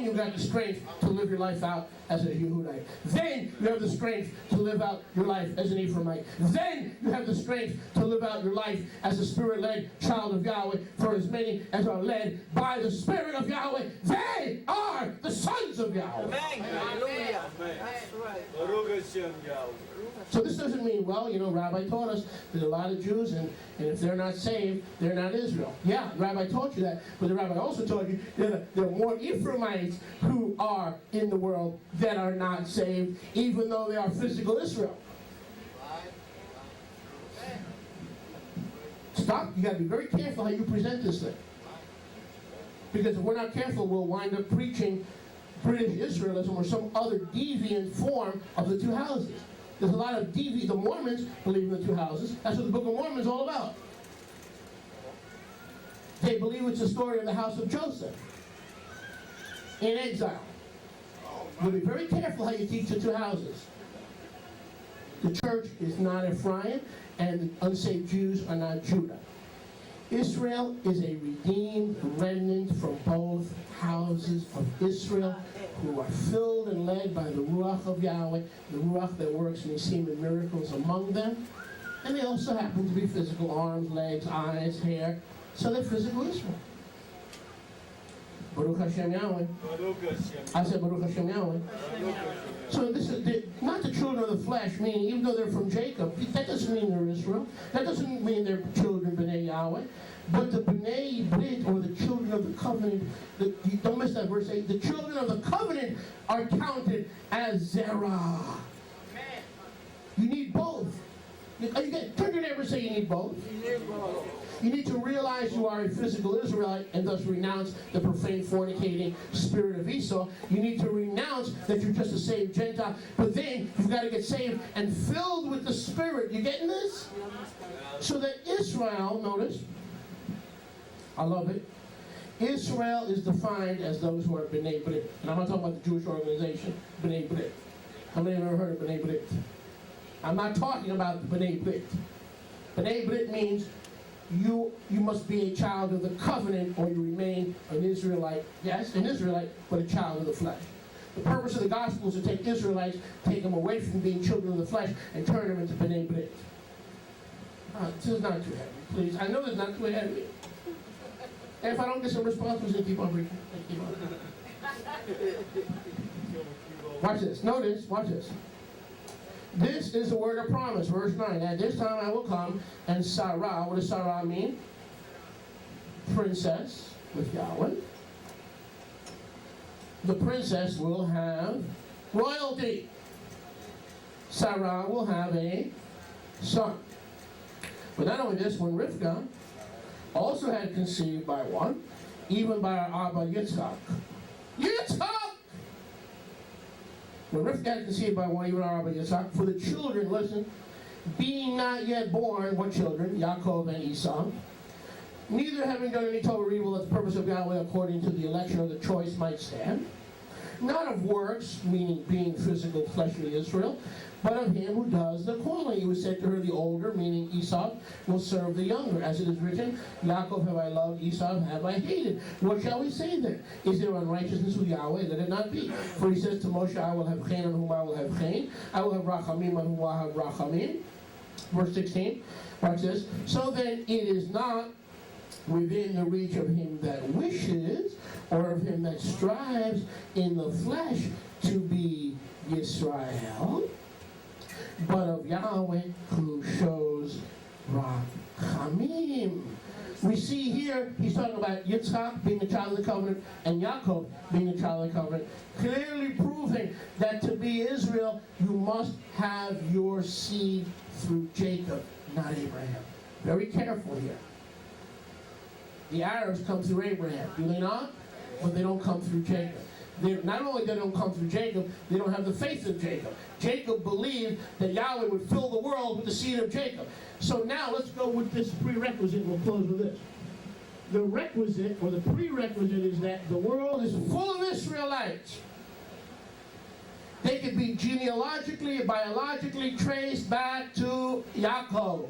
you got the strength to live your life out as a Yehudite. Then you have the strength to live out your life as an Ephraimite. Then you have the strength to live out your life as a Spirit-led child of Yahweh. For as many as are led by the Spirit of Yahweh, they are the sons of Yahweh. Amen. Hallelujah. That's right. So this doesn't mean, well, Rabbi taught us there's a lot of Jews, and if they're not saved, they're not Israel. Yeah, the Rabbi taught you that, but the Rabbi also taught you that there are more Ephraimites who are in the world that are not saved, even though they are physical Israel. Stop. You got to be very careful how you present this thing. Because if we're not careful, we'll wind up preaching British Israelism or some other deviant form of the two houses. There's a lot of the Mormons believe in the two houses. That's what the Book of Mormon is all about. They believe it's the story of the house of Joseph in exile. You'll be very careful how you teach the two houses. The church is not Ephraim, and the unsaved Jews are not Judah. Israel is a redeemed remnant from both houses of Israel, who are filled and led by the Ruach of Yahweh, the Ruach that works and seem in miracles among them. And they also happen to be physical arms, legs, eyes, hair. So they're physical Israel. Baruch Hashem Yahweh. I said Baruch Hashem Yahweh. So this is not the children of the flesh, meaning even though they're from Jacob, that doesn't mean they're Israel. That doesn't mean they're children B'nai Yahweh. But the B'nai Brit, or the children of the covenant, don't miss that verse 8, the children of the covenant are counted as Zerah. You need both. Turn to your neighbor and say you need both. You need to realize you are a physical Israelite and thus renounce the profane, fornicating spirit of Esau. You need to renounce that you're just a saved Gentile. But then you've got to get saved and filled with the Spirit. You getting this? So that Israel, notice, I love it. Israel is defined as those who are B'nai Brit. And I'm not talking about the Jewish organization, B'nai Brit. How many have ever heard of B'nai Brit? I'm not talking about B'nai Brit. B'nai Brit means you must be a child of the covenant, or you remain an Israelite. Yes, an Israelite, but a child of the flesh. The purpose of the gospel is to take Israelites, take them away from being children of the flesh, and turn them into B'nai Brit. This is not too heavy, please. I know it's not too heavy. And if I don't get some response, we're going to keep on preaching. Keep on. Watch this. Notice, watch this. This is the word of promise, verse 9. At this time I will come, and Sarah, what does Sarah mean? Princess with Yahweh. The princess will have royalty. Sarah will have a son. But not only this, when Rivkah also had conceived by one, even by our Abba Yitzchak. Yitzchak! When Rivkah had conceived by one, even our Abba Yitzchak, for the children, listen, being not yet born, what children? Yaakov and Esau. Neither having done any total evil, that the purpose of Yahweh according to the election or the choice might stand. Not of works, meaning being physical, fleshly Israel, but of him who does the calling. He was said to her, the older, meaning Esau, will serve the younger. As it is written, Yaakov have I loved, Esau have I hated. What shall we say then? Is there unrighteousness with Yahweh? Let it not be. For he says to Moshe, I will have chen on whom I will have chen. I will have rachamim on whom I have rachamim. Verse 16, watch this. So then it is not within the reach of him that wishes, or of him that strives in the flesh to be Yisrael, but of Yahweh who shows Rachamim. We see here, he's talking about Yitzchak being a child of the covenant and Yaakov being a child of the covenant, clearly proving that to be Israel, you must have your seed through Jacob, not Abraham. Very careful here. The Arabs come through Abraham, do they not? But they don't come through Jacob. Not only they don't come through Jacob, they don't have the faith of Jacob. Jacob believed that Yahweh would fill the world with the seed of Jacob. So now let's go with this prerequisite, and we'll close with this. The requisite, or the prerequisite, is that the world is full of Israelites. They could be genealogically, biologically traced back to Yaakov.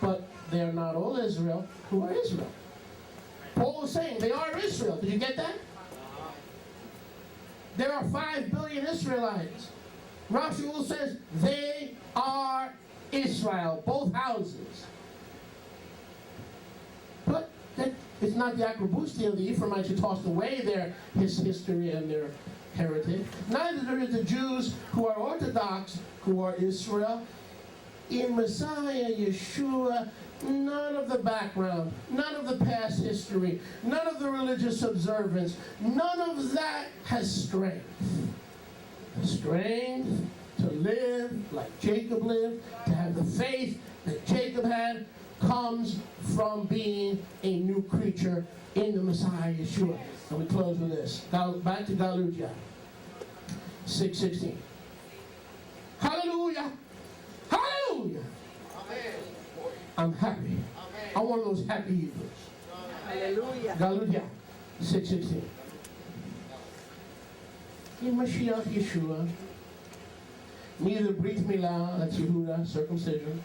But they're not all Israel who are Israel. Paul was saying they are Israel. Did you get that? there are 5 billion Israelites. Rashi says they are Israel, both houses. But that it's not the acrobustia of the Ephraimites who tossed away his history and their heritage. Neither is the Jews who are Orthodox, who are Israel. In Messiah, Yeshua, none of the background, none of the past history, none of the religious observance, none of that has strength. The strength to live like Jacob lived, to have the faith that Jacob had, comes from being a new creature in the Messiah Yeshua. And we close with this. Back to Galutia 6:16. Hallelujah! Hallelujah! Amen. I'm happy. I'm one of those happy Hebrews. Hallelujah. Galutia 6:16. In Mashiach Yeshua, neither Brit Milah, that's Yehuda, circumcision,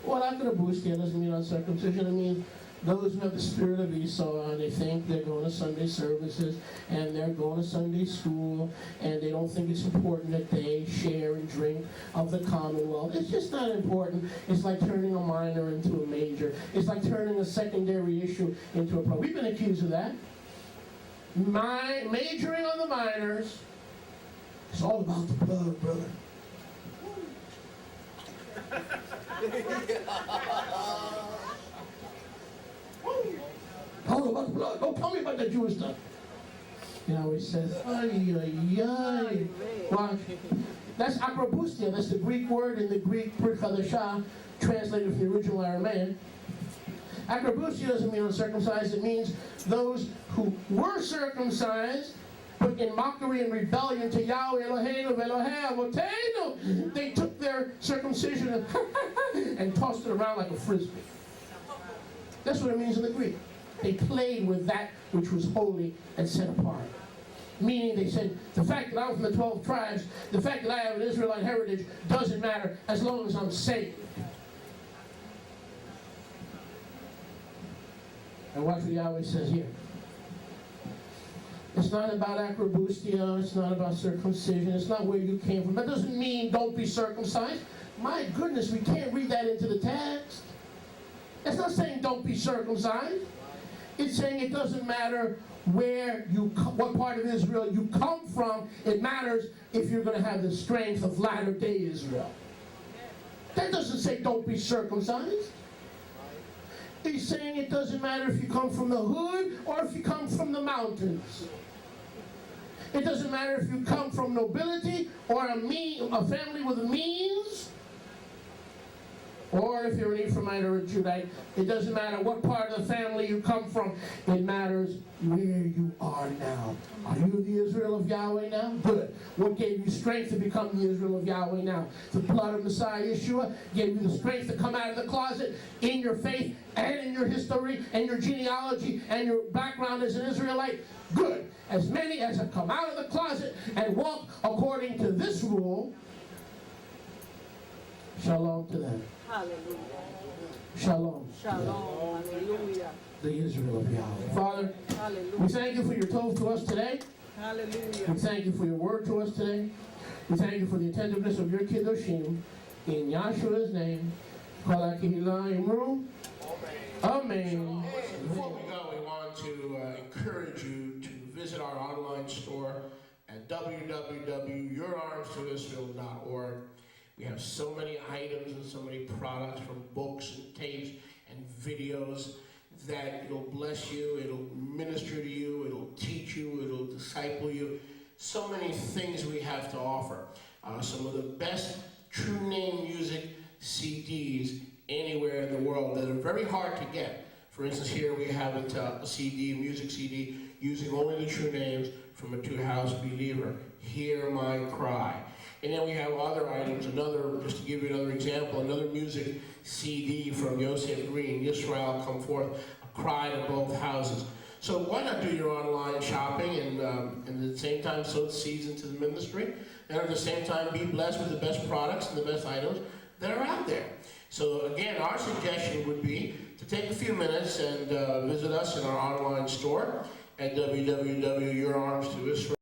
or acrobustia doesn't mean uncircumcision. It means those who have the spirit of Esau and they think they're going to Sunday services and they're going to Sunday school and they don't think it's important that they share and drink of the commonwealth. It's just not important. It's like turning a minor into a major. It's like turning a secondary issue into a pro. We've been accused of that. Majoring on the minors. It's all about the blood, brother. All about the blood. Don't tell me about that Jewish stuff. You know, he says, ay, ay, ay. Watch. That's acrobustia. That's the Greek word in the Greek Brit Chadashah, translated from the original Aramaic. Acrobustia doesn't mean uncircumcised. It means those who were circumcised, but in mockery and rebellion to Yahweh Eloheinu v'Elohei Avotenu, they took their circumcision and tossed it around like a frisbee. That's what it means in the Greek. They played with that which was holy and set apart. Meaning they said, the fact that I'm from the 12 tribes, the fact that I have an Israelite heritage doesn't matter as long as I'm saved. And watch what Yahweh says here. It's not about acrobustia, it's not about circumcision, it's not where you came from. That doesn't mean don't be circumcised. My goodness, we can't read that into the text. It's not saying don't be circumcised. It's saying it doesn't matter where what part of Israel you come from. It matters if you're going to have the strength of latter-day Israel. That doesn't say don't be circumcised. He's saying it doesn't matter if you come from the hood or if you come from the mountains. It doesn't matter if you come from nobility or a family with means, or if you're an Ephraimite or a Judite. It doesn't matter what part of the family you come from. It matters where you are now. Are you the Israel of Yahweh now? Good. What gave you strength to become the Israel of Yahweh now? The blood of Messiah Yeshua gave you the strength to come out of the closet in your faith and in your history and your genealogy and your background as an Israelite. Good. As many as have come out of the closet and walk according to this rule, shalom to them. Hallelujah. Shalom. Shalom. Hallelujah. The Israel of Yahweh. Father, Hallelujah. we thank you for your tov to us today. Hallelujah. We thank you for your word to us today. We thank you for the attentiveness of your kiddushim. In Yahshua's name. Kol HaKehillah Imru. Amen. Before we go, we want to encourage you to visit our online store at www.yourarmstoisrael.org. We have so many items and so many products, from books and tapes and videos, that it'll bless you, it'll minister to you, it'll teach you, it'll disciple you. So many things we have to offer. Some of the best true name music CDs anywhere in the world that are very hard to get. For instance, here we have a CD, a music CD, using only the true names from a two-house believer. Hear my cry. And then we have other items, just to give you another example, another music CD from Yosef Green, Yisrael Come Forth, a cry to both houses. So why not do your online shopping and at the same time sow seeds into the ministry, and at the same time be blessed with the best products and the best items that are out there. So again, our suggestion would be to take a few minutes and visit us in our online store at www.yourarmstoisrael.org.